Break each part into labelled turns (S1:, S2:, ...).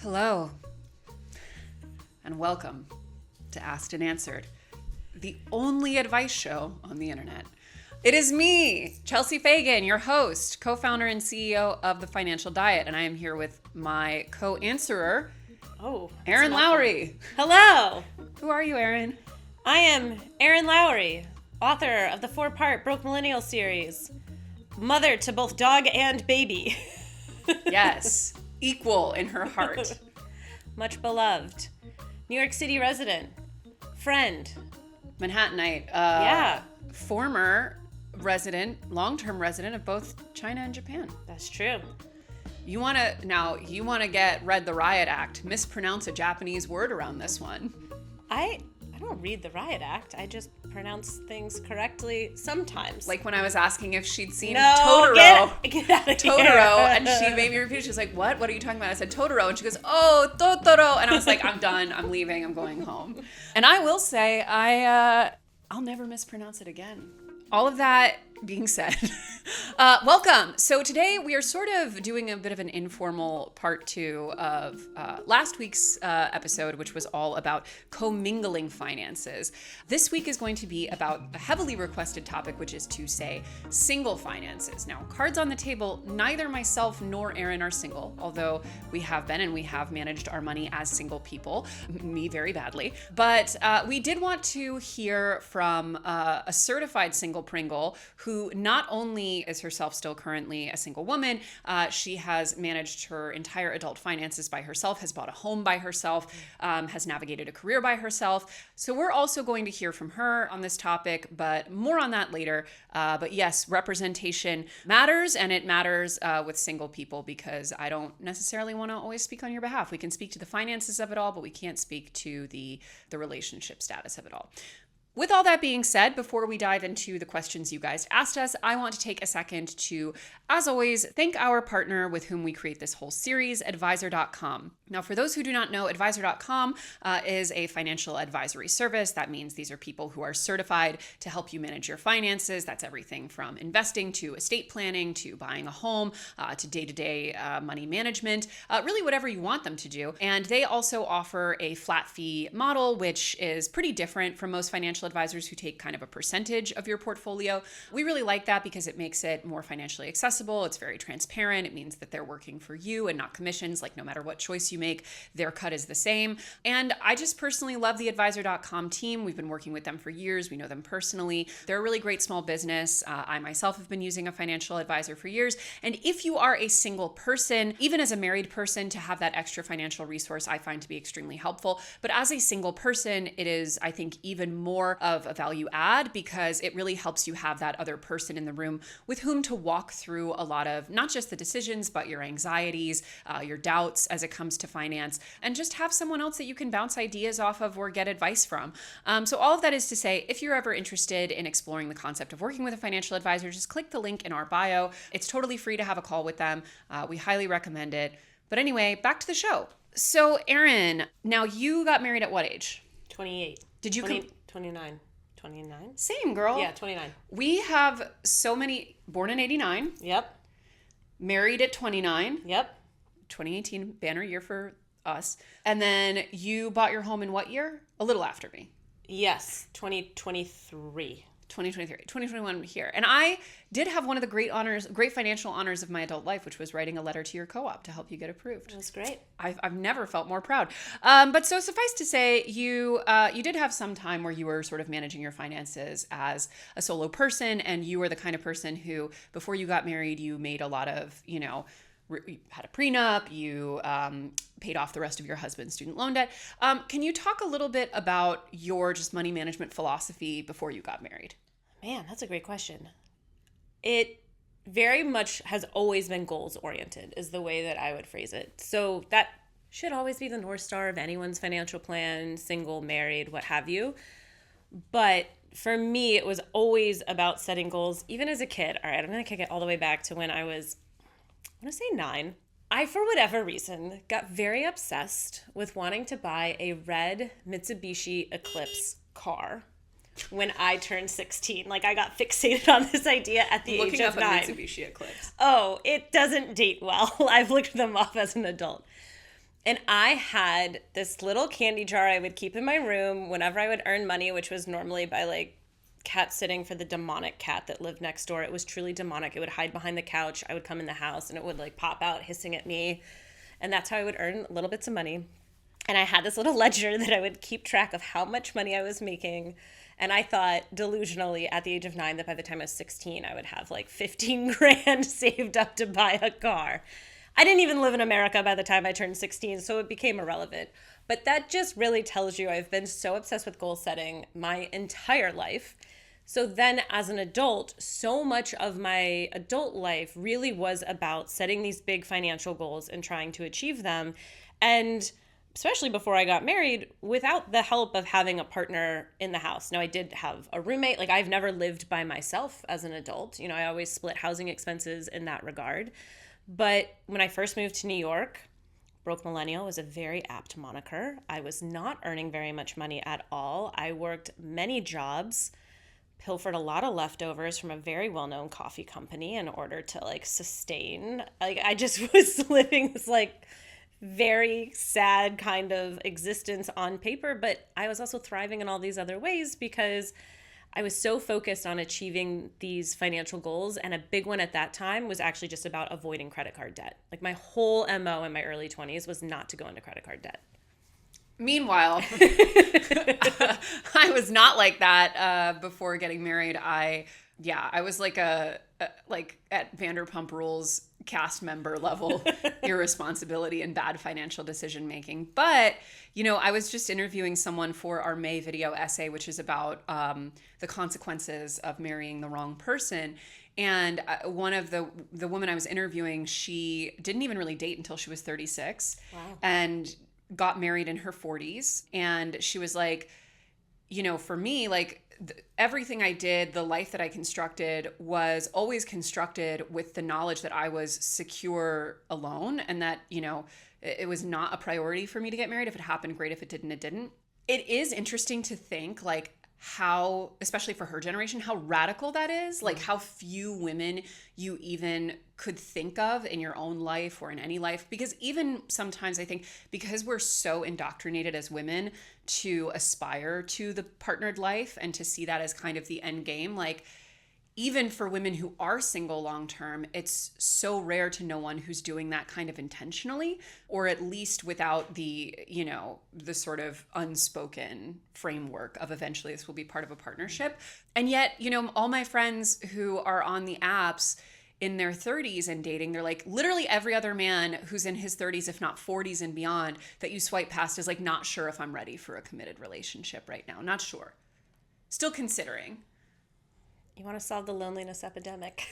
S1: Hello, and welcome to Asked and Answered, the only advice show on the internet. It is me, Chelsea Fagan, your host, co-founder and CEO of The Financial Diet, and I am here with my co-answerer, Erin Lowry.
S2: Hello.
S1: Who are you, Erin?
S2: I am Erin Lowry, author of the 4-part Broke Millennial series, mother to both dog and baby.
S1: Yes, equal in her heart.
S2: Much beloved. New York City resident. Friend.
S1: Manhattanite. Former resident, long-term resident of both China and Japan.
S2: That's true.
S1: You want to get read the Riot Act, mispronounce a Japanese word around this one.
S2: I don't read the Riot Act. I just pronounce things correctly sometimes.
S1: Like when I was asking if she'd seen
S2: No,
S1: Totoro.
S2: Get out of here.
S1: Totoro, and she made me repeat. She was like, "What? What are you talking about?" I said, "Totoro," and she goes, "Oh, Totoro," and I was like, "I'm done. I'm leaving. I'm going home." And I will say, I'll never mispronounce it again. All of that being said, welcome. So today we are sort of doing a bit of an informal part 2 of last week's episode, which was all about commingling finances. This week is going to be about a heavily requested topic, which is to say single finances. Now, cards on the table, neither myself nor Erin are single, although we have been and we have managed our money as single people, me very badly. But we did want to hear from a certified single Pringle who not only is herself still currently a single woman, she has managed her entire adult finances by herself, has bought a home by herself, has navigated a career by herself. So we're also going to hear from her on this topic, but more on that later. But yes, representation matters, and it matters with single people because I don't necessarily want to always speak on your behalf. We can speak to the finances of it all, but we can't speak to the relationship status of it all. With all that being said, before we dive into the questions you guys asked us, I want to take a second to, as always, thank our partner with whom we create this whole series, Advisor.com. Now, for those who do not know, Advisor.com is a financial advisory service. That means these are people who are certified to help you manage your finances. That's everything from investing to estate planning to buying a home to day-to-day money management, really whatever you want them to do. And they also offer a flat fee model, which is pretty different from most financial advisors who take kind of a percentage of your portfolio. We really like that because it makes it more financially accessible. It's very transparent. It means that they're working for you and not commissions. Like no matter what choice you make, their cut is the same. And I just personally love the Advisor.com team. We've been working with them for years. We know them personally. They're a really great small business. I myself have been using a financial advisor for years. And if you are a single person, even as a married person, to have that extra financial resource, I find to be extremely helpful. But as a single person, it is, I think, even more of a value add because it really helps you have that other person in the room with whom to walk through a lot of not just the decisions, but your anxieties, your doubts as it comes to finance, and just have someone else that you can bounce ideas off of or get advice from. So all of that is to say, if you're ever interested in exploring the concept of working with a financial advisor, just click the link in our bio. It's totally free to have a call with them. We highly recommend it. But anyway, back to the show. So Erin, now you got married at what age?
S2: 28.
S1: Did you
S2: 29. 29?
S1: Same, girl.
S2: Yeah, 29.
S1: We have so many, born in 89.
S2: Yep.
S1: Married at 29.
S2: Yep.
S1: 2018, banner year for us. And then you bought your home in what year? A little after me.
S2: Yes, 2023.
S1: 2021 here. And I did have one of the great financial honors of my adult life, which was writing a letter to your co-op to help you get approved.
S2: That's great.
S1: I've never felt more proud. But so suffice to say, you did have some time where you were sort of managing your finances as a solo person, and you were the kind of person who, before you got married, you made a lot of, you had a prenup, you paid off the rest of your husband's student loan debt. Can you talk a little bit about your just money management philosophy before you got married?
S2: Man, that's a great question. It very much has always been goals oriented is the way that I would phrase it. So that should always be the North Star of anyone's financial plan, single, married, what have you. But for me, it was always about setting goals, even as a kid. All right, I'm going to kick it all the way back to when I was, I want to say 9. I, for whatever reason, got very obsessed with wanting to buy a red Mitsubishi Eclipse car when I turned 16. Like, I got fixated on this idea at the age of 9.
S1: Looking up a Mitsubishi Eclipse.
S2: Oh, it doesn't date well. I've looked them up as an adult. And I had this little candy jar I would keep in my room whenever I would earn money, which was normally by like cat sitting for the demonic cat that lived next door. It was truly demonic. It would hide behind the couch. I would come in the house and it would like pop out hissing at me. And that's how I would earn little bits of money. And I had this little ledger that I would keep track of how much money I was making. And I thought delusionally at the age of 9 that by the time I was 16, I would have like 15 grand saved up to buy a car. I didn't even live in America by the time I turned 16, so it became irrelevant. But that just really tells you I've been so obsessed with goal setting my entire life. So then as an adult, so much of my adult life really was about setting these big financial goals and trying to achieve them. And especially before I got married, without the help of having a partner in the house. Now, I did have a roommate. Like, I've never lived by myself as an adult. You know, I always split housing expenses in that regard. But when I first moved to New York, broke millennial was a very apt moniker. I was not earning very much money at all. I worked many jobs, pilfered a lot of leftovers from a very well-known coffee company in order to like sustain. Like, I just was living this like very sad kind of existence on paper, but I was also thriving in all these other ways because I was so focused on achieving these financial goals. And a big one at that time was actually just about avoiding credit card debt. Like, my whole MO in my early 20s was not to go into credit card debt.
S1: Meanwhile, I was not like that before getting married. I was like like at Vanderpump Rules cast member level irresponsibility and bad financial decision making. But, you know, I was just interviewing someone for our May video essay, which is about the consequences of marrying the wrong person. And one of the woman I was interviewing, she didn't even really date until she was 36.
S2: Wow.
S1: And got married in her 40s. And she was like, you know, for me, like, everything I did, the life that I constructed was always constructed with the knowledge that I was secure alone, and that, you know, it was not a priority for me to get married. If it happened, great. If it didn't, it didn't. It is interesting to think like how, especially for her generation, how radical that is. Like, how few women you even could think of in your own life or in any life. Because even sometimes I think because we're so indoctrinated as women to aspire to the partnered life and to see that as kind of the end game, like, even for women who are single long term, it's so rare to know one who's doing that kind of intentionally, or at least without the, you know, the sort of unspoken framework of eventually this will be part of a partnership. And yet, you know, all my friends who are on the apps in their 30s and dating, they're like, literally every other man who's in his 30s, if not 40s and beyond, that you swipe past is like, not sure if I'm ready for a committed relationship right now. Not sure. Still considering.
S2: You want to solve the loneliness epidemic.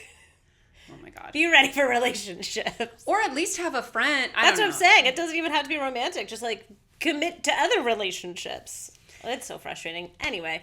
S1: Oh my God.
S2: Be ready for relationships.
S1: Or at least have a friend.
S2: That's what I'm saying. It doesn't even have to be romantic. Just like commit to other relationships. Well, it's so frustrating. Anyway,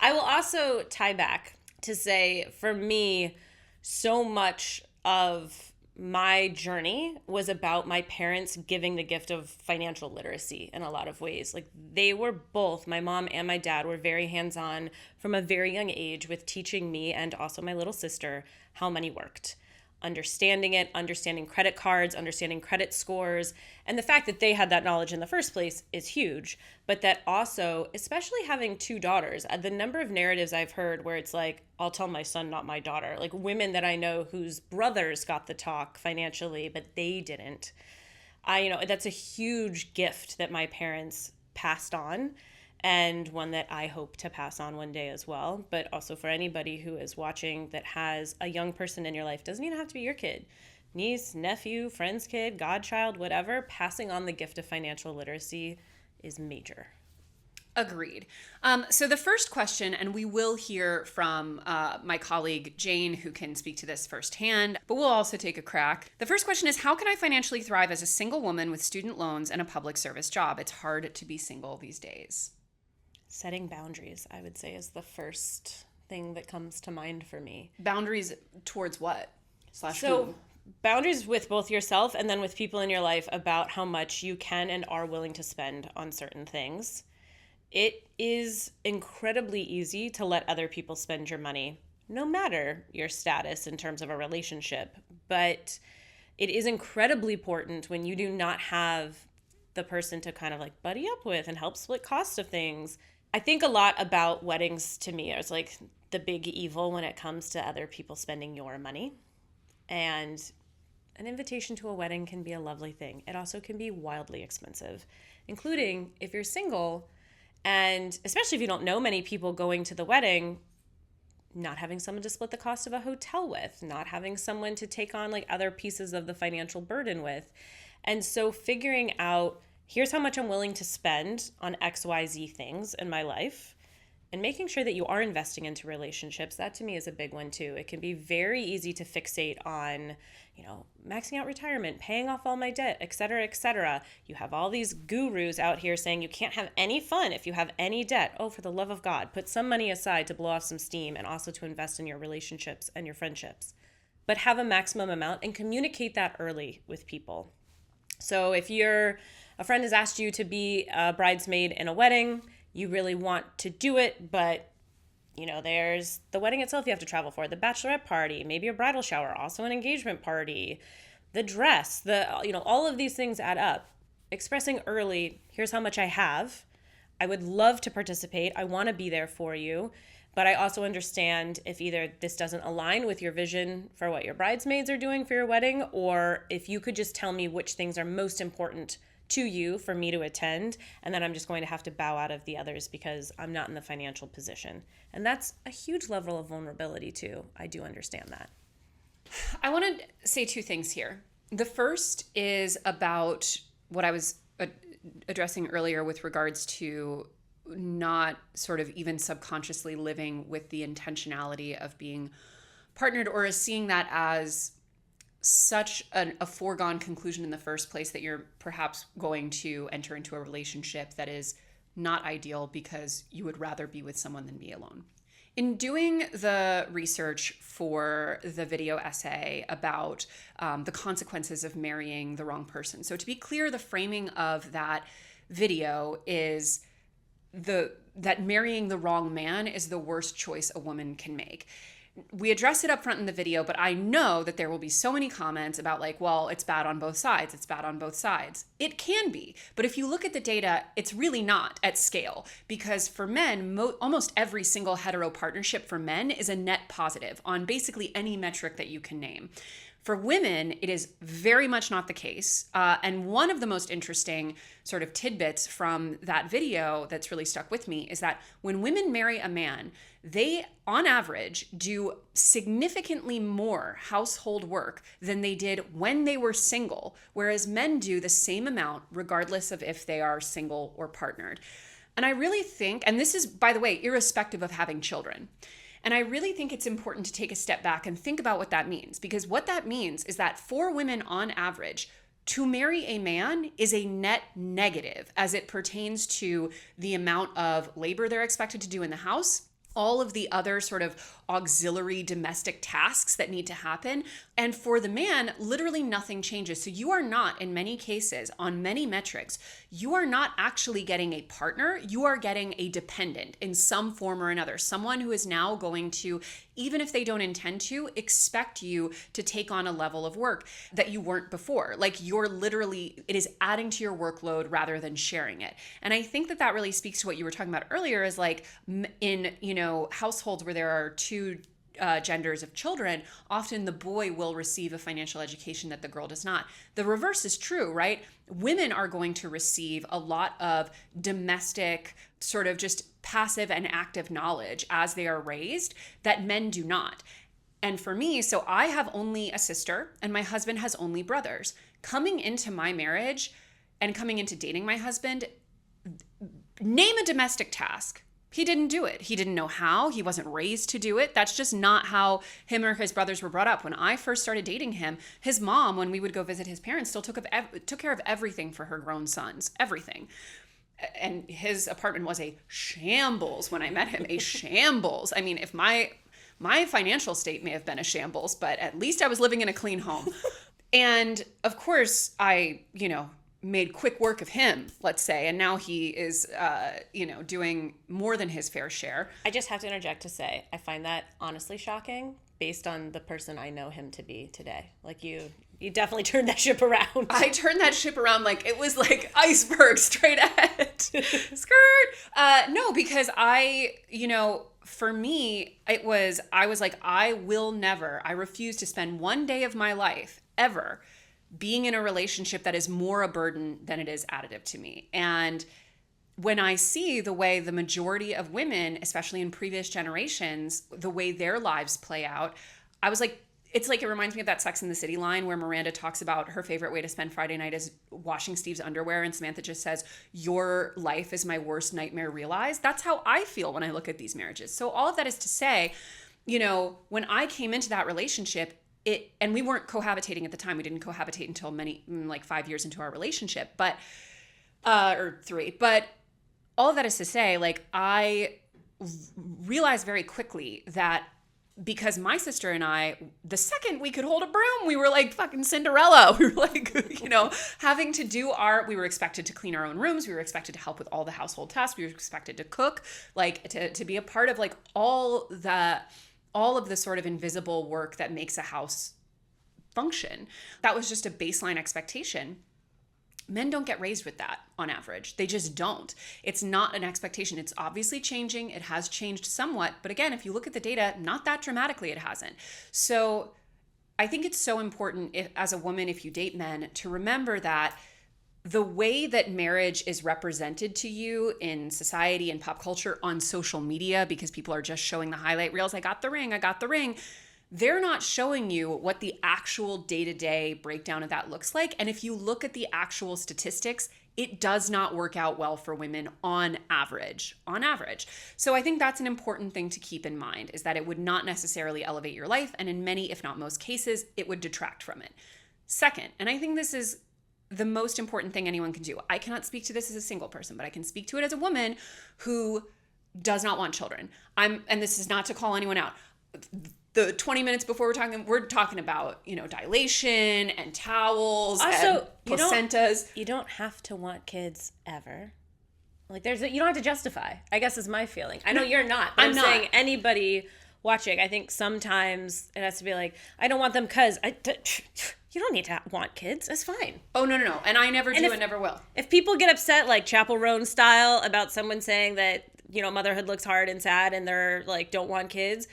S2: I will also tie back to say, for me, so much of my journey was about my parents giving the gift of financial literacy in a lot of ways. Like, they were both, my mom and my dad were very hands-on from a very young age with teaching me and also my little sister how money worked. Understanding it, understanding credit cards, understanding credit scores. And the fact that they had that knowledge in the first place is huge. But that also, especially having 2 daughters, the number of narratives I've heard where it's like, I'll tell my son, not my daughter. Like, women that I know whose brothers got the talk financially, but they didn't. That's a huge gift that my parents passed on, and one that I hope to pass on one day as well. But also for anybody who is watching that has a young person in your life, doesn't even have to be your kid, niece, nephew, friend's kid, godchild, whatever, passing on the gift of financial literacy is major.
S1: Agreed. So the first question, and we will hear from my colleague Jane, who can speak to this firsthand, but we'll also take a crack. The first question is, how can I financially thrive as a single woman with student loans and a public service job? It's hard to be single these days.
S2: Setting boundaries, I would say, is the first thing that comes to mind for me.
S1: Boundaries towards what?
S2: So boundaries with both yourself and then with people in your life about how much you can and are willing to spend on certain things. It is incredibly easy to let other people spend your money, no matter your status in terms of a relationship. But it is incredibly important when you do not have the person to kind of like buddy up with and help split costs of things. I think a lot about weddings to me is like the big evil when it comes to other people spending your money. And an invitation to a wedding can be a lovely thing. It also can be wildly expensive, including if you're single, and especially if you don't know many people going to the wedding, not having someone to split the cost of a hotel with, not having someone to take on like other pieces of the financial burden with. And so figuring out, here's how much I'm willing to spend on XYZ things in my life, and making sure that you are investing into relationships. That to me is a big one too. It can be very easy to fixate on, maxing out retirement, paying off all my debt, et cetera, et cetera. You have all these gurus out here saying you can't have any fun if you have any debt. Oh, for the love of God, put some money aside to blow off some steam and also to invest in your relationships and your friendships. But have a maximum amount and communicate that early with people. So if a friend has asked you to be a bridesmaid in a wedding, you really want to do it, but there's the wedding itself you have to travel for, the bachelorette party, maybe a bridal shower, also an engagement party, the dress, all of these things add up. Expressing early, here's how much I have. I would love to participate. I want to be there for you. But I also understand if either this doesn't align with your vision for what your bridesmaids are doing for your wedding, or if you could just tell me which things are most important to you for me to attend, and then I'm just going to have to bow out of the others because I'm not in the financial position. And that's a huge level of vulnerability too. I do understand that.
S1: I want to say two things here. The first is about what I was addressing earlier with regards to not sort of even subconsciously living with the intentionality of being partnered, or as seeing that as such a foregone conclusion in the first place that you're perhaps going to enter into a relationship that is not ideal because you would rather be with someone than be alone. In doing the research for the video essay about the consequences of marrying the wrong person. So to be clear, the framing of that video is that marrying the wrong man is the worst choice a woman can make. We address it up front in the video, but I know that there will be so many comments about like, well, it's bad on both sides. It's bad on both sides. It can be. But if you look at the data, it's really not at scale, because for men, almost every single hetero partnership for men is a net positive on basically any metric that you can name. For women, it is very much not the case. And one of the most interesting sort of tidbits from that video that's really stuck with me is that when women marry a man, they, on average, do significantly more household work than they did when they were single, whereas men do the same amount regardless of if they are single or partnered. And I really think, and this is, by the way, irrespective of having children, and I really think it's important to take a step back and think about what that means, because what that means is that for women on average, to marry a man is a net negative as it pertains to the amount of labor they're expected to do in the house, all of the other sort of auxiliary domestic tasks that need to happen. And for the man, literally nothing changes. So you are not, in many cases, on many metrics, you are not actually getting a partner. You are getting a dependent in some form or another. Someone who is now going to, even if they don't intend to, expect you to take on a level of work that you weren't before. Like you're literally, it is adding to your workload rather than sharing it. And I think that really speaks to what you were talking about earlier, is like in, households where there are two genders of children, often the boy will receive a financial education that the girl does not. The reverse is true, right? Women are going to receive a lot of domestic, sort of just passive and active knowledge as they are raised that men do not. And for me, so I have only a sister and my husband has only brothers. Coming into my marriage and coming into dating my husband, name a domestic task. He didn't do it. He didn't know how. He wasn't raised to do it. That's just not how him or his brothers were brought up. When I first started dating him, his mom, when we would go visit his parents, still took care of everything for her grown sons, everything. And his apartment was a shambles when I met him, a shambles. I mean, if my financial state may have been a shambles, but at least I was living in a clean home. And of course, I, made quick work of him, let's say, and now he is, doing more than his fair share.
S2: I just have to interject to say, I find that honestly shocking based on the person I know him to be today. Like You definitely turned that ship around.
S1: I turned that ship around like it was like iceberg straight ahead. Skirt. No, because for me, I was like, I refuse to spend one day of my life ever being in a relationship that is more a burden than it is additive to me. And when I see the way the majority of women, especially in previous generations, the way their lives play out, I was like, it's like it reminds me of that Sex and the City line where Miranda talks about her favorite way to spend Friday night is washing Steve's underwear, and Samantha just says, your life is my worst nightmare realized. That's how I feel when I look at these marriages. So all of that is to say, when I came into that relationship, and we weren't cohabitating at the time. We didn't cohabitate until like 5 years into our relationship, or 3. But all of that is to say, like, I realized very quickly that because my sister and I, the second we could hold a broom, we were like fucking Cinderella. We were like, having to we were expected to clean our own rooms. We were expected to help with all the household tasks. We were expected to cook, like to be a part of like all of the sort of invisible work that makes a house function. That was just a baseline expectation. Men don't get raised with that on average. They just don't. It's not an expectation. It's obviously changing. It has changed somewhat. But again, if you look at the data, not that dramatically it hasn't. So I think it's so important as a woman, if you date men, to remember that the way that marriage is represented to you in society and pop culture on social media, because people are just showing the highlight reels, I got the ring. They're not showing you what the actual day-to-day breakdown of that looks like. And if you look at the actual statistics, it does not work out well for women on average. So I think that's an important thing to keep in mind, is that it would not necessarily elevate your life. And in many, if not most cases, it would detract from it. Second, and I think this is the most important thing anyone can do. I cannot speak to this as a single person, but I can speak to it as a woman who does not want children. And this is not to call anyone out. The 20 minutes before we're talking about, dilation and towels and placentas.
S2: You don't have to want kids ever. Like you don't have to justify, I guess is my feeling. I know you're not, but I'm saying anybody watching, I think sometimes it has to be like, I don't want them because you don't need to want kids. That's fine.
S1: Oh, no. And I never do and never will.
S2: If people get upset, like Chapel Roan style, about someone saying that, motherhood looks hard and sad and they're like, don't want kids,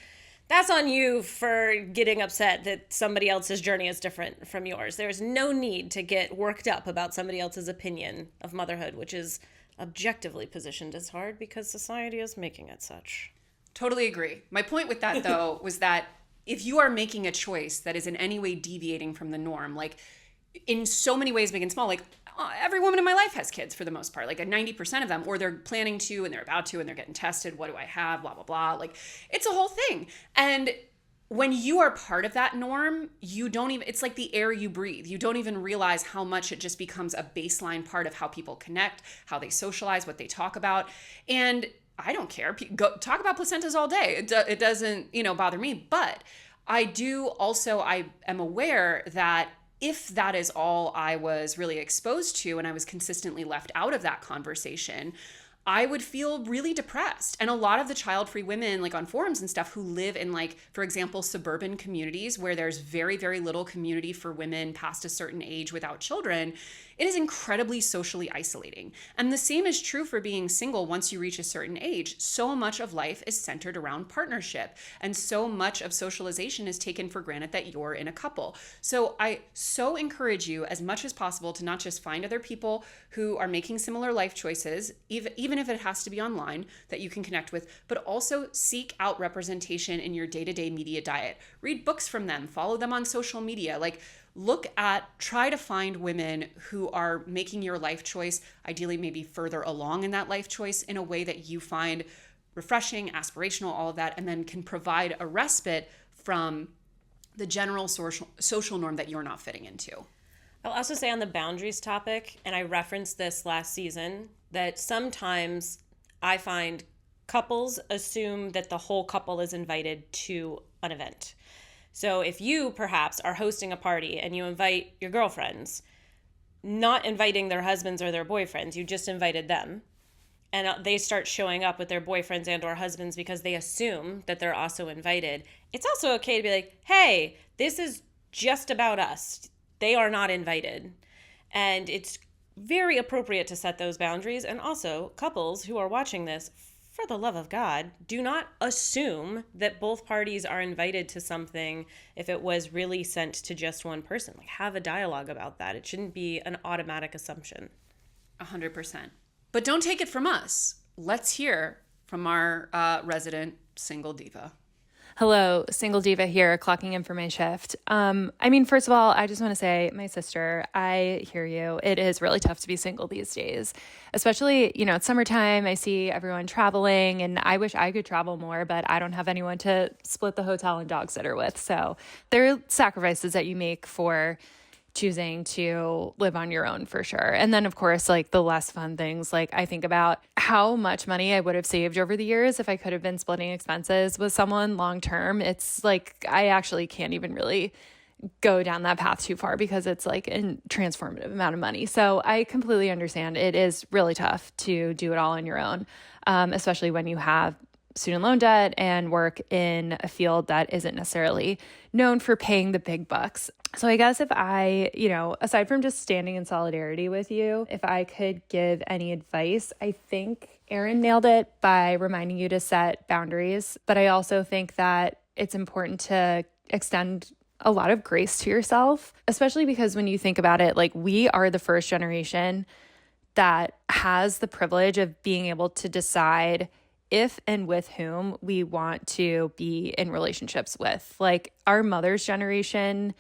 S2: that's on you for getting upset that somebody else's journey is different from yours. There's no need to get worked up about somebody else's opinion of motherhood, which is objectively positioned as hard because society is making it such.
S1: Totally agree. My point with that, though, was that if you are making a choice that is in any way deviating from the norm, like in so many ways, big and small, like every woman in my life has kids for the most part, like 90% of them, or they're planning to, and they're about to, and they're getting tested. What do I have? Blah, blah, blah. Like it's a whole thing. And when you are part of that norm, it's like the air you breathe. You don't even realize how much it just becomes a baseline part of how people connect, how they socialize, what they talk about. And I don't care. Go talk about placentas all day. It doesn't, bother me. But I am aware that if that is all I was really exposed to and I was consistently left out of that conversation, I would feel really depressed. And a lot of the child-free women, like on forums and stuff, who live in, like, for example, suburban communities where there's very, very little community for women past a certain age without children, it is incredibly socially isolating. And the same is true for being single once you reach a certain age. So much of life is centered around partnership, and so much of socialization is taken for granted that you're in a couple. So I so encourage you as much as possible to not just find other people who are making similar life choices, even if it has to be online, that you can connect with, but also seek out representation in your day-to-day media diet. Read books from them, follow them on social media, try to find women who are making your life choice, ideally maybe further along in that life choice, in a way that you find refreshing, aspirational, all of that, and then can provide a respite from the general social norm that you're not fitting into.
S2: I'll also say on the boundaries topic, and I referenced this last season, that sometimes I find couples assume that the whole couple is invited to an event. So if you perhaps are hosting a party and you invite your girlfriends, not inviting their husbands or their boyfriends, you just invited them, and they start showing up with their boyfriends and or husbands because they assume that they're also invited, it's also okay to be like, hey, this is just about us. they are not invited. And it's very appropriate to set those boundaries. And also, couples who are watching this, for the love of God, do not assume that both parties are invited to something if it was really sent to just one person. Like, have a dialogue about that. It shouldn't be an automatic assumption.
S1: 100%. But don't take it from us. Let's hear from our resident single diva.
S3: Hello, single diva here, clocking in for my shift. First of all, I just want to say, my sister, I hear you. It is really tough to be single these days, especially, it's summertime. I see everyone traveling and I wish I could travel more, but I don't have anyone to split the hotel and dog sitter with. So there are sacrifices that you make for choosing to live on your own for sure. And then of course, like the less fun things, like I think about how much money I would have saved over the years if I could have been splitting expenses with someone long term. It's like, I actually can't even really go down that path too far because it's like a transformative amount of money. So I completely understand. It is really tough to do it all on your own, especially when you have student loan debt and work in a field that isn't necessarily known for paying the big bucks. So I guess if I, aside from just standing in solidarity with you, if I could give any advice, I think Erin nailed it by reminding you to set boundaries. But I also think that it's important to extend a lot of grace to yourself, especially because when you think about it, like we are the first generation that has the privilege of being able to decide if and with whom we want to be in relationships with. Like our mother's generation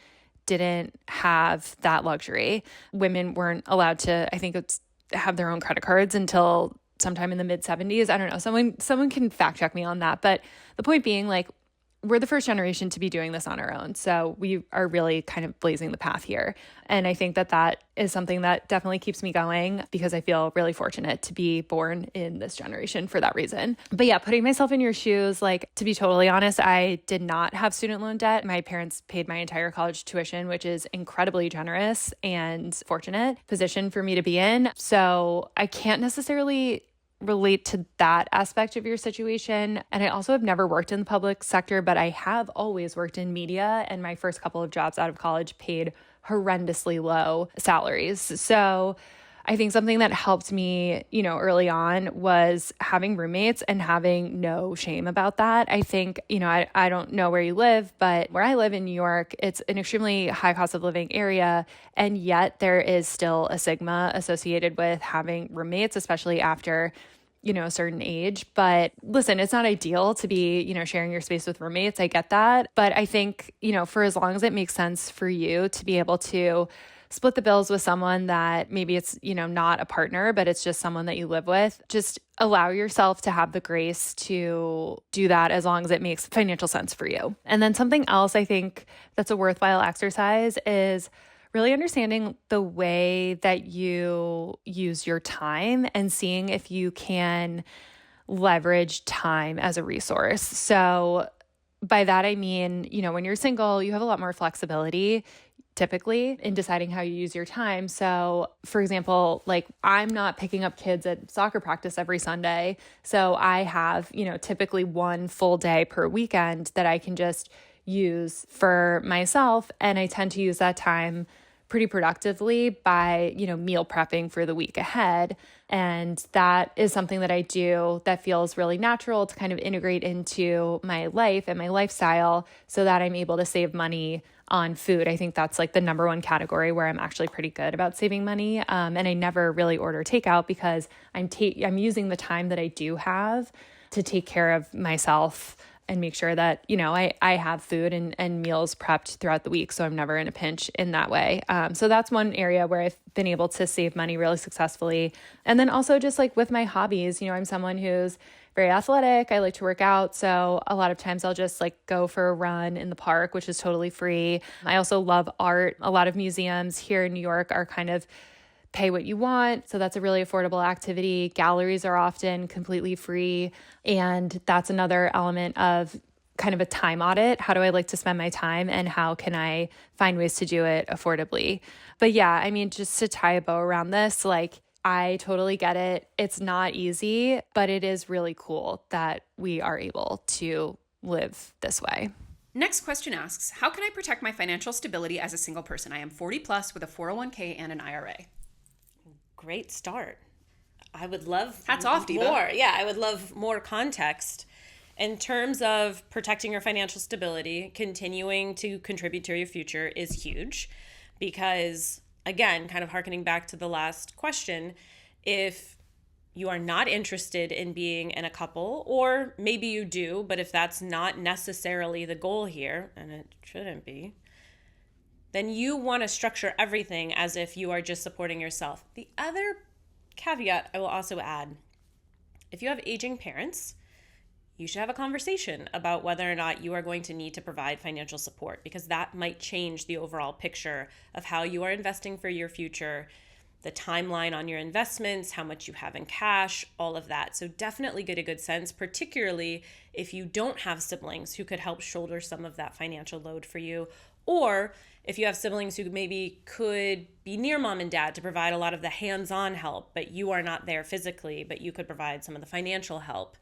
S3: didn't have that luxury. Women weren't allowed to, I think have their own credit cards until sometime in the mid 70s. I don't know. Someone can fact check me on that. But the point being, like, we're the first generation to be doing this on our own. So we are really kind of blazing the path here. And I think that that is something that definitely keeps me going because I feel really fortunate to be born in this generation for that reason. But yeah, putting myself in your shoes, like to be totally honest, I did not have student loan debt. My parents paid my entire college tuition, which is incredibly generous and fortunate position for me to be in. So I can't necessarily relate to that aspect of your situation. And I also have never worked in the public sector, but I have always worked in media, and my first couple of jobs out of college paid horrendously low salaries. So I think something that helped me, early on was having roommates and having no shame about that. I think, I don't know where you live, but where I live in New York, it's an extremely high cost of living area. And yet there is still a stigma associated with having roommates, especially after a certain age. But listen, it's not ideal to be, sharing your space with roommates. I get that. But I think, for as long as it makes sense for you to be able to split the bills with someone that maybe it's, not a partner, but it's just someone that you live with, just allow yourself to have the grace to do that as long as it makes financial sense for you. And then something else I think that's a worthwhile exercise is really understanding the way that you use your time and seeing if you can leverage time as a resource. So by that, I mean, when you're single, you have a lot more flexibility typically in deciding how you use your time. So for example, like I'm not picking up kids at soccer practice every Sunday. So I have, typically one full day per weekend that I can just use for myself. And I tend to use that time pretty productively by, meal prepping for the week ahead. And that is something that I do that feels really natural to kind of integrate into my life and my lifestyle so that I'm able to save money on food. I think that's like the number one category where I'm actually pretty good about saving money. And I never really order takeout because I'm using the time that I do have to take care of myself and make sure that, I have food and meals prepped throughout the week. So I'm never in a pinch in that way. So that's one area where I've been able to save money really successfully. And then also just like with my hobbies, I'm someone who's very athletic. I like to work out. So a lot of times I'll just like go for a run in the park, which is totally free. I also love art. A lot of museums here in New York are kind of pay what you want. So that's a really affordable activity. Galleries are often completely free. And that's another element of kind of a time audit. How do I like to spend my time and how can I find ways to do it affordably? But yeah, just to tie a bow around this, like I totally get it. It's not easy, but it is really cool that we are able to live this way.
S1: Next question asks, how can I protect my financial stability as a single person? I am 40 plus with a 401k and an IRA.
S2: Great start. I would love
S1: Hats off, Diva.
S2: more. Yeah, I would love more context in terms of protecting your financial stability. Continuing to contribute to your future is huge because, again, kind of harkening back to the last question, if you are not interested in being in a couple, or maybe you do, but if that's not necessarily the goal here, and it shouldn't be, then you want to structure everything as if you are just supporting yourself. The other caveat I will also add, if you have aging parents, you should have a conversation about whether or not you are going to need to provide financial support, because that might change the overall picture of how you are investing for your future, the timeline on your investments, how much you have in cash, all of that. So definitely get a good sense, particularly if you don't have siblings who could help shoulder some of that financial load for you, or if you have siblings who maybe could be near mom and dad to provide a lot of the hands-on help, but you are not there physically, but you could provide some of the financial help.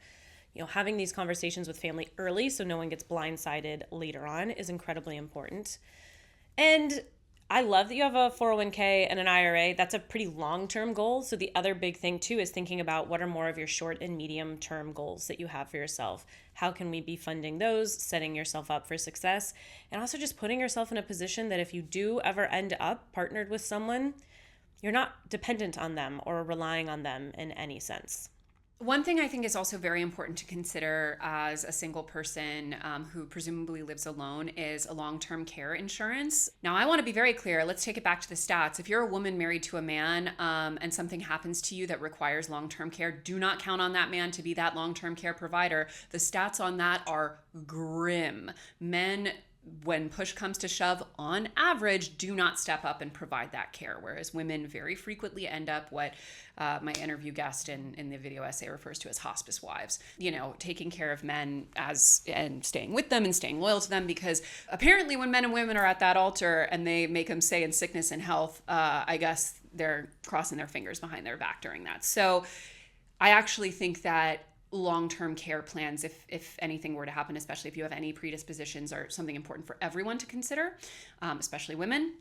S2: Having these conversations with family early so no one gets blindsided later on is incredibly important. And I love that you have a 401k and an IRA. That's a pretty long-term goal. So the other big thing too is thinking about what are more of your short and medium-term goals that you have for yourself. How can we be funding those, setting yourself up for success, and also just putting yourself in a position that if you do ever end up partnered with someone, you're not dependent on them or relying on them in any sense.
S1: One thing I think is also very important to consider as a single person who presumably lives alone is a long-term care insurance. Now, I want to be very clear. Let's take it back to the stats. If you're a woman married to a man and something happens to you that requires long-term care, do not count on that man to be that long-term care provider. The stats on that are grim. Men, when push comes to shove, on average, do not step up and provide that care, whereas women very frequently end up what my interview guest in the video essay refers to as hospice wives, taking care of men and staying with them and staying loyal to them, because apparently when men and women are at that altar and they make them say in sickness and health, I guess they're crossing their fingers behind their back during that. So I actually think that long-term care plans, if anything were to happen, especially if you have any predispositions, are something important for everyone to consider, especially women.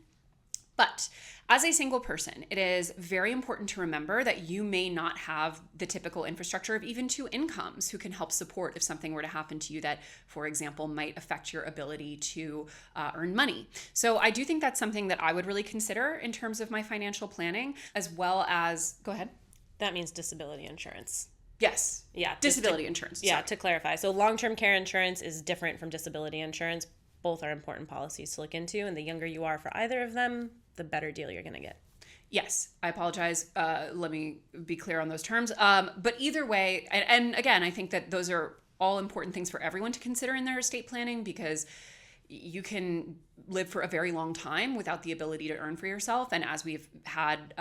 S1: But as a single person, it is very important to remember that you may not have the typical infrastructure of even two incomes who can help support if something were to happen to you that, for example, might affect your ability to earn money. So I do think that's something that I would really consider in terms of my financial planning, as well as, go ahead.
S2: That means disability insurance.
S1: Yes.
S2: Yeah.
S1: Disability insurance.
S2: Yeah, to clarify. So long-term care insurance is different from disability insurance. Both are important policies to look into, and the younger you are for either of them, the better deal you're going to get.
S1: Yes, I apologize. Let me be clear on those terms. But either way, and again, I think that those are all important things for everyone to consider in their estate planning, because you can live for a very long time without the ability to earn for yourself. And as we've had,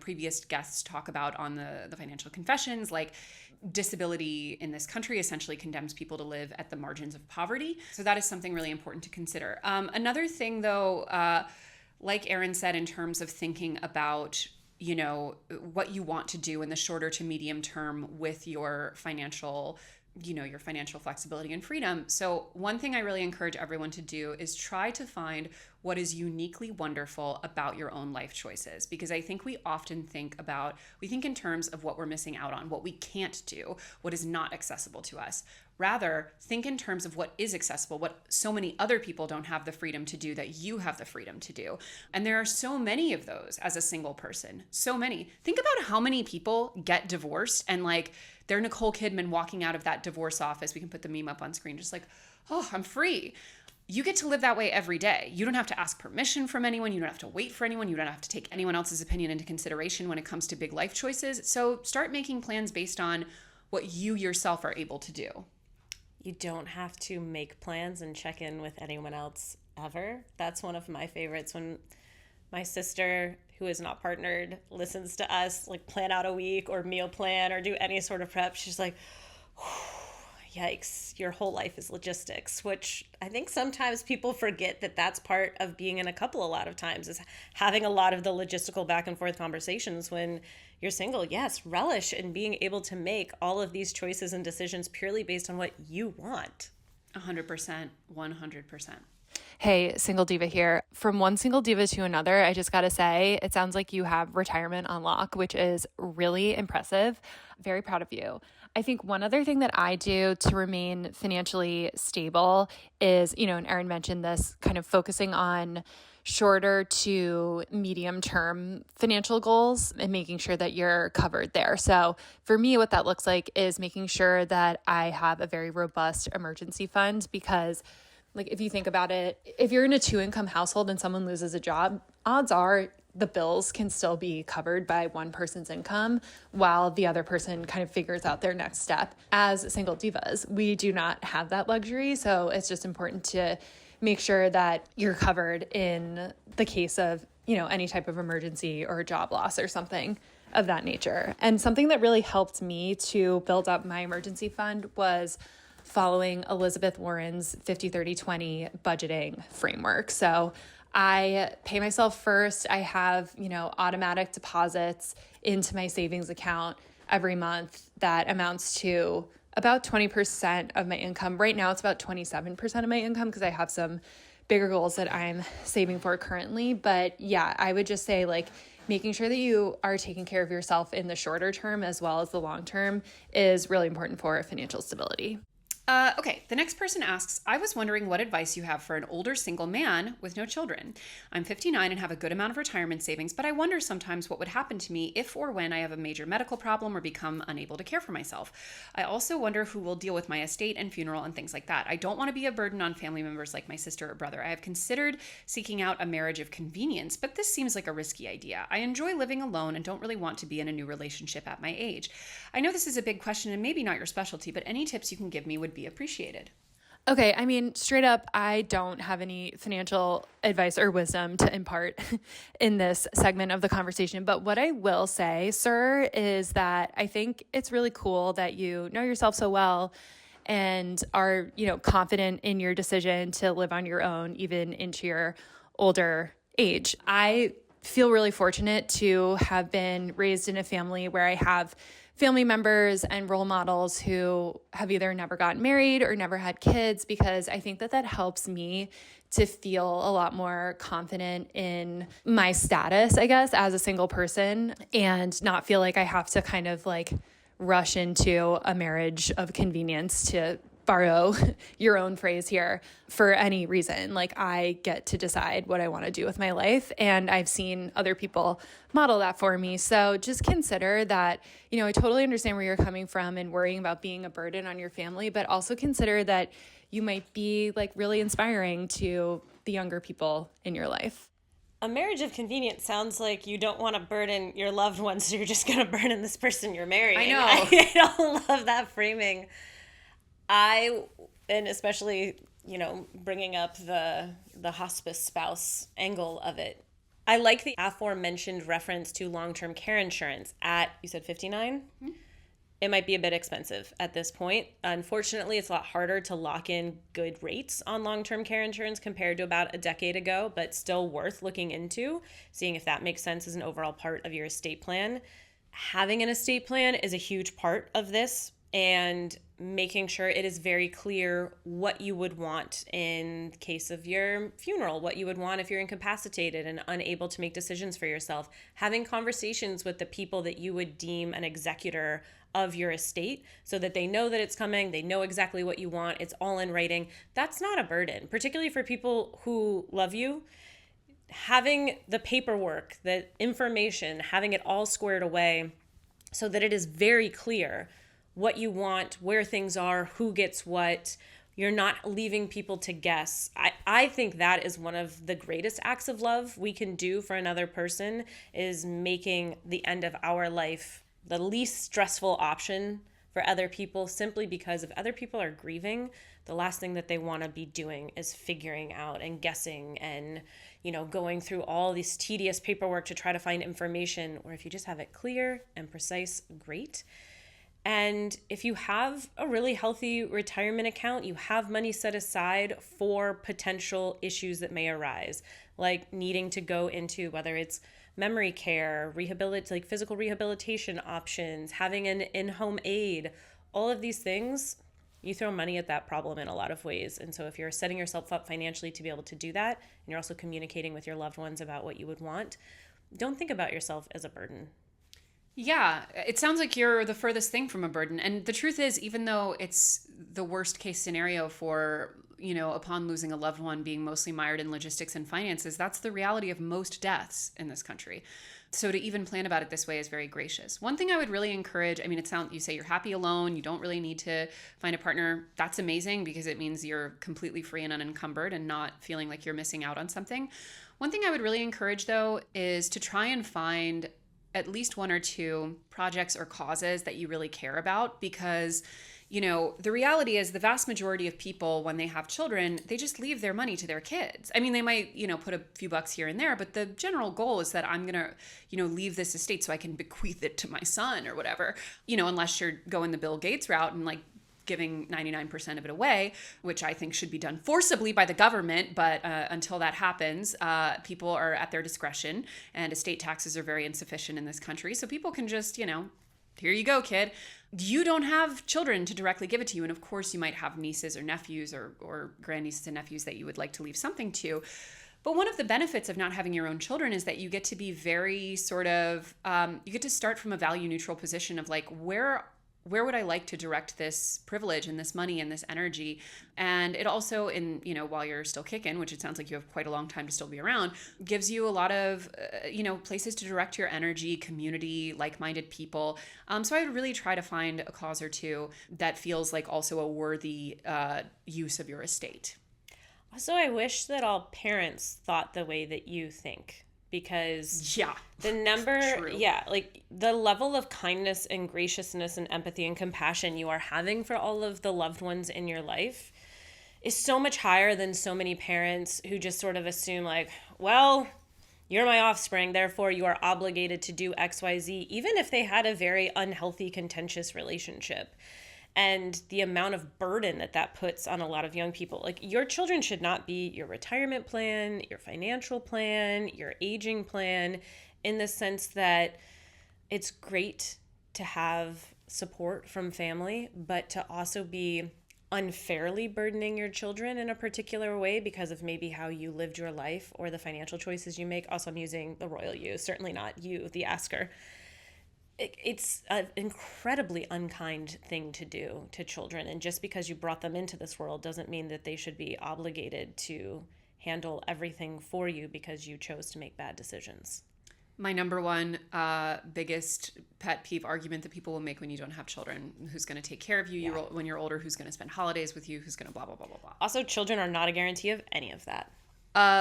S1: previous guests talk about on the financial confessions, like disability in this country essentially condemns people to live at the margins of poverty. So that is something really important to consider. Another thing though, like Erin said, in terms of thinking about, what you want to do in the shorter to medium term with your financial flexibility and freedom. So one thing I really encourage everyone to do is try to find what is uniquely wonderful about your own life choices, because I think we often think in terms of what we're missing out on, what we can't do, what is not accessible to us. Rather, think in terms of what is accessible, what so many other people don't have the freedom to do that you have the freedom to do. And there are so many of those as a single person. So many. Think about how many people get divorced and they're Nicole Kidman walking out of that divorce office. We can put the meme up on screen, just oh, I'm free. You get to live that way every day. You don't have to ask permission from anyone. You don't have to wait for anyone. You don't have to take anyone else's opinion into consideration when it comes to big life choices. So start making plans based on what you yourself are able to do.
S2: You don't have to make plans and check in with anyone else ever. That's one of my favorites. When my sister, who is not partnered, listens to us plan out a week or meal plan or do any sort of prep, she's like, yikes, your whole life is logistics, which I think sometimes people forget that that's part of being in a couple a lot of times, is having a lot of the logistical back and forth conversations when you're single. Yes, relish in being able to make all of these choices and decisions purely based on what you want.
S1: 100%, 100%.
S3: Hey, single diva here. From one single diva to another, I just gotta say, it sounds like you have retirement on lock, which is really impressive. Very proud of you. I think one other thing that I do to remain financially stable is, and Erin mentioned this, kind of focusing on shorter to medium term financial goals and making sure that you're covered there. So for me, what that looks like is making sure that I have a very robust emergency fund, because like if you think about it, if you're in a 2-income household and someone loses a job, odds are the bills can still be covered by one person's income while the other person kind of figures out their next step. As single divas, we do not have that luxury. So it's just important to make sure that you're covered in the case of, any type of emergency or job loss or something of that nature. And something that really helped me to build up my emergency fund was following Elizabeth Warren's 50-30-20 budgeting framework. So I pay myself first. I have, automatic deposits into my savings account every month that amounts to about 20% of my income. Right now, it's about 27% of my income because I have some bigger goals that I'm saving for currently. But yeah, I would just say making sure that you are taking care of yourself in the shorter term as well as the long term is really important for financial stability.
S1: Okay, the next person asks, I was wondering what advice you have for an older single man with no children. I'm 59 and have a good amount of retirement savings, but I wonder sometimes what would happen to me if or when I have a major medical problem or become unable to care for myself. I also wonder who will deal with my estate and funeral and things like that. I don't want to be a burden on family members like my sister or brother. I have considered seeking out a marriage of convenience, but this seems like a risky idea. I enjoy living alone and don't really want to be in a new relationship at my age. I know this is a big question and maybe not your specialty, but any tips you can give me would be appreciated.
S3: Okay, I mean, straight up, I don't have any financial advice or wisdom to impart in this segment of the conversation. But what I will say, sir, is that I think it's really cool that you know yourself so well and are, confident in your decision to live on your own, even into your older age. I feel really fortunate to have been raised in a family where I have family members and role models who have either never gotten married or never had kids, because I think that helps me to feel a lot more confident in my status, I guess, as a single person, and not feel like I have to kind of rush into a marriage of convenience, to borrow your own phrase here, for any reason. I get to decide what I want to do with my life, and I've seen other people model that for me. So just consider that, I totally understand where you're coming from and worrying about being a burden on your family, but also consider that you might be really inspiring to the younger people in your life.
S2: A marriage of convenience sounds like you don't want to burden your loved ones, so you're just going to burden this person you're marrying.
S1: I know.
S2: I don't love that framing. And especially, bringing up the hospice spouse angle of it. I like the aforementioned reference to long-term care insurance at, you said 59? Mm-hmm. It might be a bit expensive at this point. Unfortunately, it's a lot harder to lock in good rates on long-term care insurance compared to about a decade ago, but still worth looking into, seeing if that makes sense as an overall part of your estate plan. Having an estate plan is a huge part of this, and making sure it is very clear what you would want in case of your funeral, what you would want if you're incapacitated and unable to make decisions for yourself. Having conversations with the people that you would deem an executor of your estate so that they know that it's coming, they know exactly what you want, it's all in writing. That's not a burden, particularly for people who love you. Having the paperwork, the information, having it all squared away so that it is very clear what you want, where things are, who gets what. You're not leaving people to guess. I think that is one of the greatest acts of love we can do for another person, is making the end of our life the least stressful option for other people, simply because if other people are grieving, the last thing that they want to be doing is figuring out and guessing and, going through all this tedious paperwork to try to find information. Or if you just have it clear and precise, great. And if you have a really healthy retirement account, you have money set aside for potential issues that may arise, like needing to go into whether it's memory care, physical rehabilitation options, having an in-home aid, all of these things, You throw money at that problem in a lot of ways. And so if you're setting yourself up financially to be able to do that, and you're also communicating with your loved ones about what you would want, don't think about yourself as a burden.
S1: Yeah, it sounds like you're the furthest thing from a burden. And the truth is, even though it's the worst case scenario for, upon losing a loved one being mostly mired in logistics and finances, that's the reality of most deaths in this country. So to even plan about it this way is very gracious. One thing I would really encourage, you say you're happy alone, you don't really need to find a partner. That's amazing because it means you're completely free and unencumbered and not feeling like you're missing out on something. One thing I would really encourage, though, is to try and find at least one or two projects or causes that you really care about, because the reality is the vast majority of people, when they have children, they just leave their money to their kids. I mean, they might, put a few bucks here and there, but the general goal is that I'm going to, leave this estate so I can bequeath it to my son or whatever, unless you're going the Bill Gates route and giving 99% of it away, which I think should be done forcibly by the government. But until that happens, people are at their discretion, and estate taxes are very insufficient in this country. So people can just, here you go, kid. You don't have children to directly give it to you. And of course, you might have nieces or nephews or grandnieces and nephews that you would like to leave something to. But one of the benefits of not having your own children is that you get to be very sort of, you get to start from a value neutral position of where would I like to direct this privilege and this money and this energy? And it also, while you're still kicking, which it sounds like you have quite a long time to still be around, gives you a lot of, places to direct your energy, community, like-minded people. So I would really try to find a cause or two that feels like also a worthy use of your estate.
S2: Also, I wish that all parents thought the way that you think. Because the number, the level of kindness and graciousness and empathy and compassion you are having for all of the loved ones in your life is so much higher than so many parents who just sort of assume well, you're my offspring, therefore you are obligated to do X, Y, Z, even if they had a very unhealthy, contentious relationship. And the amount of burden that puts on a lot of young people. Your children should not be your retirement plan, your financial plan, your aging plan, in the sense that it's great to have support from family, but to also be unfairly burdening your children in a particular way because of maybe how you lived your life or the financial choices you make. Also, I'm using the royal you, certainly not you, the asker. It's an incredibly unkind thing to do to children. And just because you brought them into this world doesn't mean that they should be obligated to handle everything for you because you chose to make bad decisions.
S1: My number one biggest pet peeve argument that people will make when you don't have children: who's going to take care of you when you're older, who's going to spend holidays with you, who's going to blah, blah, blah, blah, blah.
S2: Also, children are not a guarantee of any of that.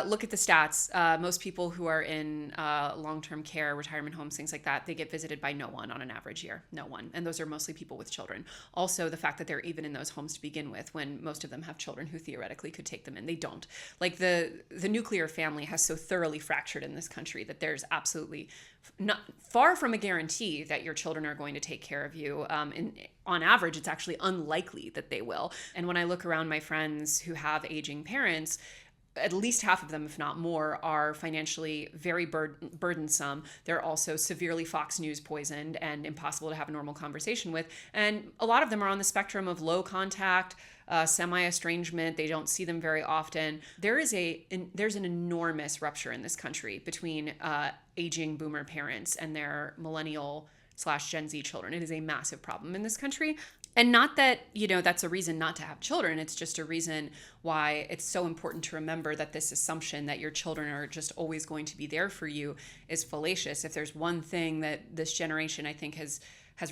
S1: Look at the stats. Most people who are in long-term care, retirement homes, things like that, they get visited by no one on an average year. No one. And those are mostly people with children. Also, the fact that they're even in those homes to begin with, when most of them have children who theoretically could take them in. They don't. The nuclear family has so thoroughly fractured in this country that there's absolutely not far from a guarantee that your children are going to take care of you. On average, it's actually unlikely that they will. And when I look around my friends who have aging parents, at least half of them, if not more, are financially very burdensome. They're also severely Fox News poisoned and impossible to have a normal conversation with. And a lot of them are on the spectrum of low contact, semi-estrangement. They don't see them very often. There's an enormous rupture in this country between aging boomer parents and their millennial/Gen Z children. It is a massive problem in this country. And not that, that's a reason not to have children. It's just a reason why it's so important to remember that this assumption that your children are just always going to be there for you is fallacious. If there's one thing that this generation, I think, has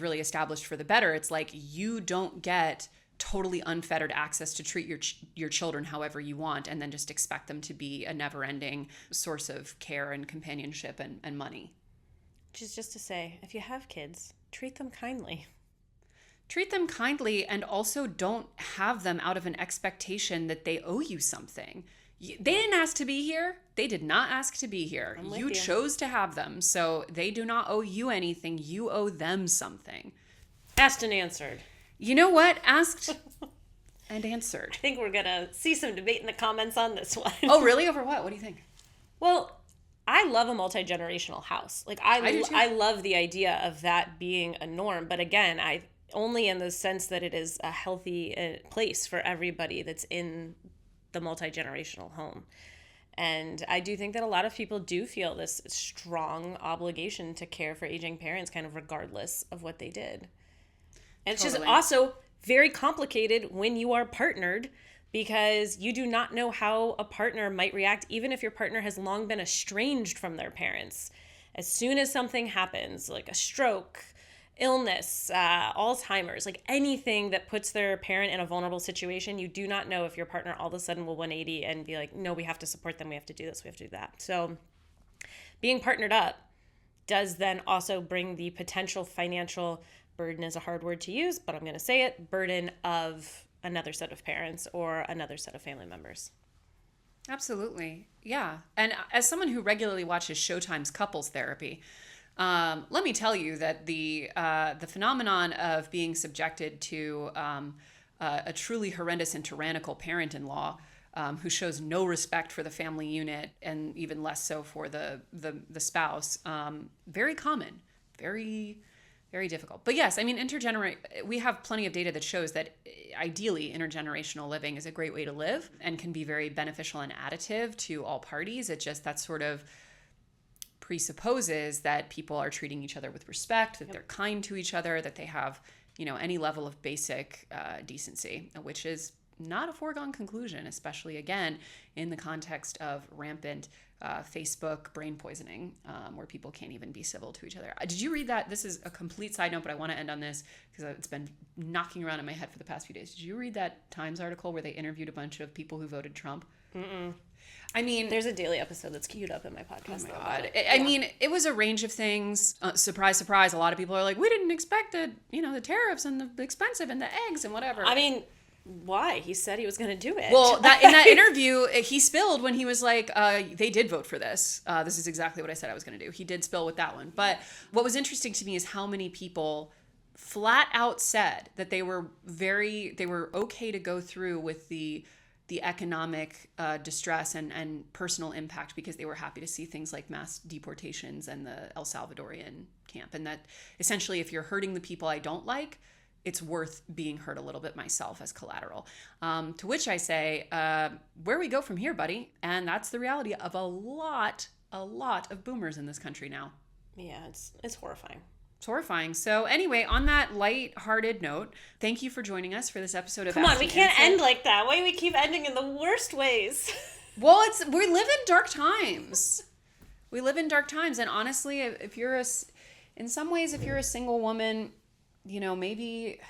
S1: really established for the better, it's you don't get totally unfettered access to treat your children however you want and then just expect them to be a never-ending source of care and companionship and money.
S2: Which is just to say, if you have kids, treat them kindly.
S1: Treat them kindly, and also don't have them out of an expectation that they owe you something. They didn't ask to be here. They did not ask to be here. You chose to have them, so they do not owe you anything. You owe them something.
S2: Asked and answered.
S1: You know what? Asked and answered.
S2: I think we're going to see some debate in the comments on this one.
S1: Oh, really? Over what? What do you think?
S2: Well, I love a multi-generational house. I love the idea of that being a norm. But again, only in the sense that it is a healthy place for everybody that's in the multi-generational home. And I do think that a lot of people do feel this strong obligation to care for aging parents, kind of regardless of what they did. And it's just also very complicated when you are partnered, because you do not know how a partner might react, even if your partner has long been estranged from their parents. As soon as something happens, like a stroke, illness, Alzheimer's, like anything that puts their parent in a vulnerable situation, you do not know if your partner all of a sudden will 180 and be like, no, we have to support them, we have to do this, we have to do that. So being partnered up does then also bring the potential financial burden, is a hard word to use, but I'm going to say it, burden of another set of parents or another set of family members.
S1: Absolutely. Yeah. And as someone who regularly watches Showtime's couples therapy, let me tell you that the phenomenon of being subjected to a truly horrendous and tyrannical parent-in-law who shows no respect for the family unit, and even less so for the spouse, very common, very, very difficult. But yes, I mean, we have plenty of data that shows that ideally intergenerational living is a great way to live and can be very beneficial and additive to all parties. It just, that sort of presupposes that people are treating each other with respect, that they're kind to each other, that they have, any level of basic decency, which is not a foregone conclusion, especially, again, in the context of rampant Facebook brain poisoning, where people can't even be civil to each other. Did you read that? This is a complete side note, but I want to end on this because it's been knocking around in my head for the past few days. Did you read that Times article where they interviewed a bunch of people who voted Trump?
S2: Mm-mm.
S1: I mean,
S2: there's a daily episode that's queued up in my podcast.
S1: Oh my God. I mean, it was a range of things. Surprise, surprise. A lot of people are like, we didn't expect the tariffs and the expensive and the eggs and whatever.
S2: I mean, why? He said he was going to do it.
S1: Well, in that interview, he spilled when he was like, they did vote for this. This is exactly what I said I was going to do. He did spill with that one. But what was interesting to me is how many people flat out said that they were okay to go through with the economic distress and personal impact because they were happy to see things like mass deportations and the El Salvadorian camp. And that essentially, if you're hurting the people I don't like, it's worth being hurt a little bit myself as collateral. To which I say, where we go from here, buddy? And that's the reality of a lot of boomers in this country now.
S2: Yeah, it's horrifying.
S1: It's horrifying. So anyway, on that light-hearted note, thank you for joining us for this episode of
S2: Come on, we can't end like that. Why do we keep ending in the worst ways?
S1: Well, we live in dark times. We live in dark times, and honestly, if you're in some ways, if you're a single woman, maybe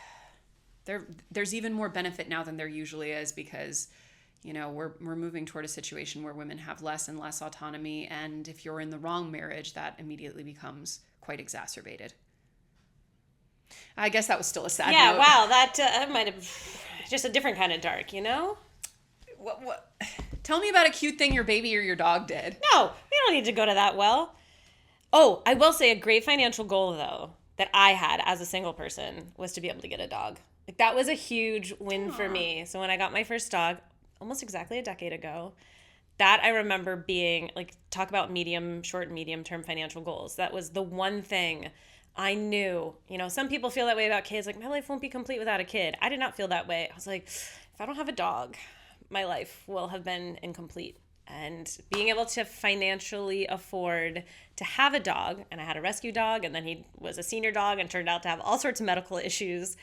S1: there's even more benefit now than there usually is because, we're moving toward a situation where women have less and less autonomy, and if you're in the wrong marriage, that immediately becomes quite exacerbated. I guess that was still a sad note.
S2: Yeah, wow, that might have just a different kind of dark,
S1: What? Tell me about a cute thing your baby or your dog did.
S2: No, we don't need to go to that well. Oh, I will say a great financial goal, though, that I had as a single person was to be able to get a dog. Like, that was a huge win for me. So when I got my first dog, almost exactly a decade ago, that I remember being, like, talk about short and medium-term financial goals. That was the one thing I knew. Some people feel that way about kids. Like, my life won't be complete without a kid. I did not feel that way. I was like, if I don't have a dog, my life will have been incomplete. And being able to financially afford to have a dog, and I had a rescue dog, and then he was a senior dog and turned out to have all sorts of medical issues.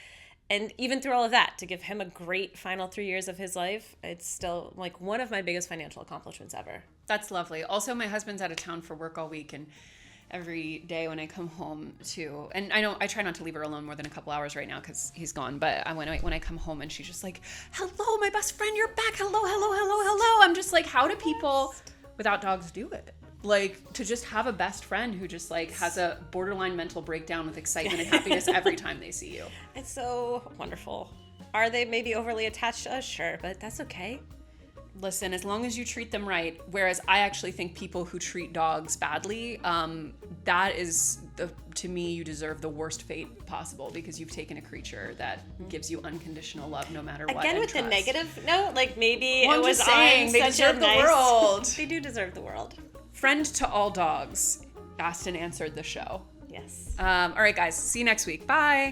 S2: And even through all of that, to give him a great final 3 years of his life, it's still like one of my biggest financial accomplishments ever.
S1: That's lovely. Also, my husband's out of town for work all week, and every day when I come home too, and I try not to leave her alone more than a couple hours right now because he's gone, but when I come home and she's just like, hello, my best friend, you're back. Hello. I'm just like, how do people without dogs do it? Like, to just have a best friend who just like has a borderline mental breakdown with excitement and happiness every time they see you.
S2: It's so wonderful. Are they maybe overly attached to us? Sure, but that's okay.
S1: Listen, as long as you treat them right, whereas I actually think people who treat dogs badly, that is, to me, you deserve the worst fate possible because you've taken a creature that gives you unconditional love no matter what.
S2: Again, with
S1: trust.
S2: the negative note, like maybe
S1: well,
S2: it was
S1: saying, they deserve the world.
S2: They do deserve the world.
S1: Friend to all dogs, asked and answered the show.
S2: Yes.
S1: All right, guys. See you next week. Bye.